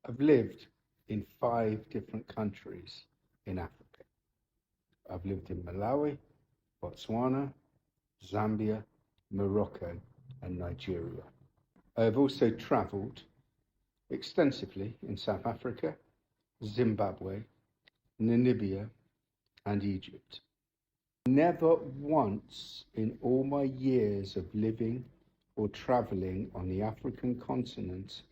I've lived in 5 different countries in Africa. I've lived in Malawi, Botswana, Zambia, Morocco, and Nigeria. I have also travelled extensively in South Africa, Zimbabwe, Namibia, and Egypt. Never once in all my years of living or travelling on the African continent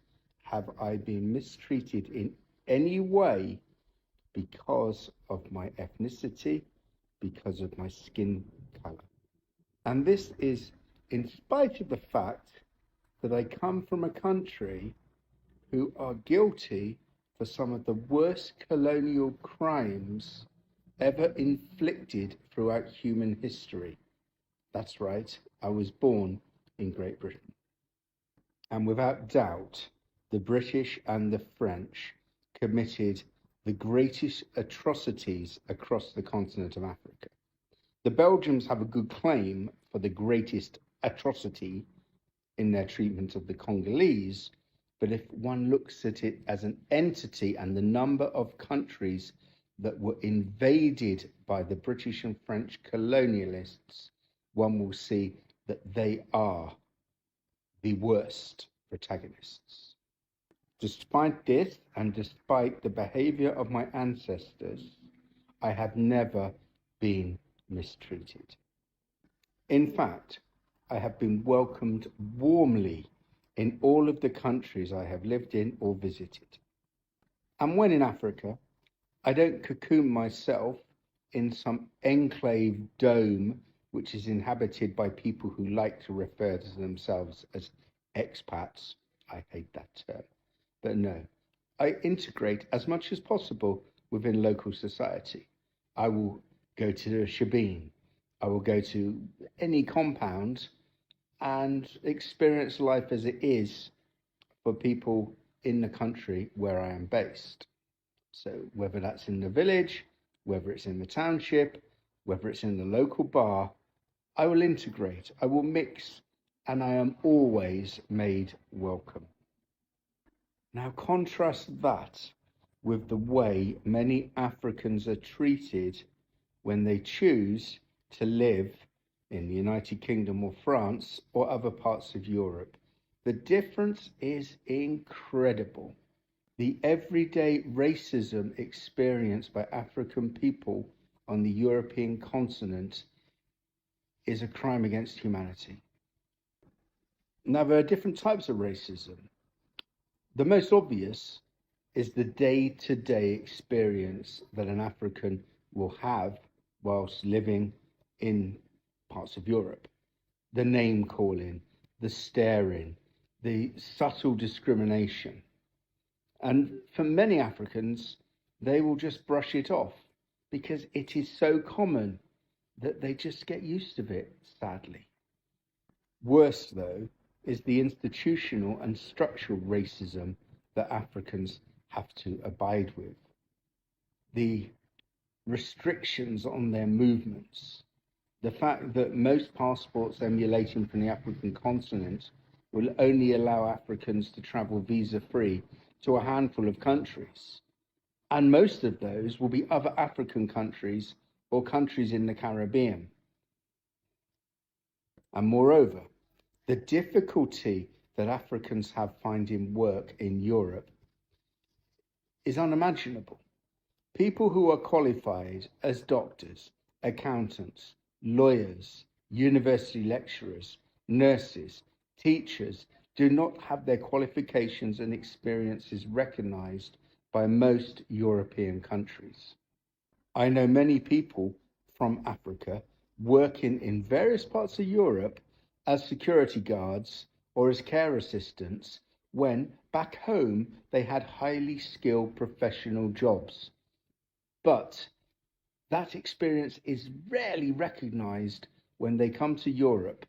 have I been mistreated in any way because of my ethnicity, because of my skin colour. And this is in spite of the fact that I come from a country who are guilty for some of the worst colonial crimes ever inflicted throughout human history. That's right, I was born in Great Britain. And without doubt, the British and the French committed the greatest atrocities across the continent of Africa. The Belgians have a good claim for the greatest atrocity in their treatment of the Congolese, but if one looks at it as an entity and the number of countries that were invaded by the British and French colonialists, one will see that they are the worst protagonists. Despite this, and despite the behavior of my ancestors, I have never been mistreated. In fact, I have been welcomed warmly in all of the countries I have lived in or visited. And when in Africa, I don't cocoon myself in some enclave dome which is inhabited by people who like to refer to themselves as expats. I hate that term. But no, I integrate as much as possible within local society. I will go to a shebeen. I will go to any compound and experience life as it is for people in the country where I am based. So whether that's in the village, whether it's in the township, whether it's in the local bar, I will integrate, I will mix, and I am always made welcome. Now contrast that with the way many Africans are treated when they choose to live in the United Kingdom or France or other parts of Europe. The difference is incredible. The everyday racism experienced by African people on the European continent is a crime against humanity. Now, there are different types of racism. The most obvious is the day-to-day experience that an African will have whilst living in parts of Europe. The name calling, the staring, the subtle discrimination. And for many Africans, they will just brush it off because it is so common that they just get used to it, sadly. Worse, though, is the institutional and structural racism that Africans have to abide with. The restrictions on their movements, the fact that most passports emulating from the African continent will only allow Africans to travel visa-free to a handful of countries. And most of those will be other African countries or countries in the Caribbean. And moreover, the difficulty that Africans have finding work in Europe is unimaginable. People who are qualified as doctors, accountants, lawyers, university lecturers, nurses, teachers do not have their qualifications and experiences recognized by most European countries. I know many people from Africa working in various parts of Europe as security guards or as care assistants when back home they had highly skilled professional jobs. But that experience is rarely recognized when they come to Europe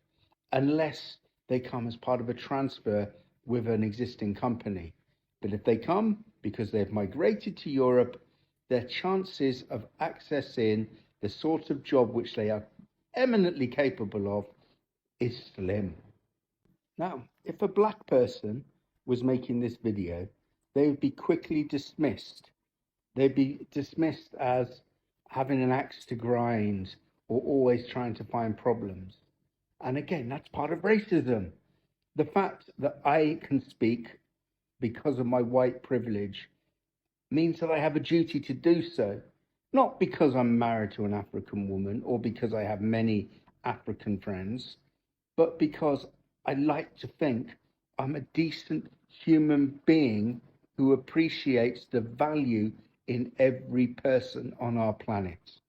unless they come as part of a transfer with an existing company. But if they come because they've migrated to Europe, their chances of accessing the sort of job which they are eminently capable of is slim. Now, if a black person was making this video, they would be quickly dismissed. They'd be dismissed as having an axe to grind or always trying to find problems. And again, that's part of racism. The fact that I can speak because of my white privilege means that I have a duty to do so, not because I'm married to an African woman or because I have many African friends, but because I like to think I'm a decent human being who appreciates the value in every person on our planet.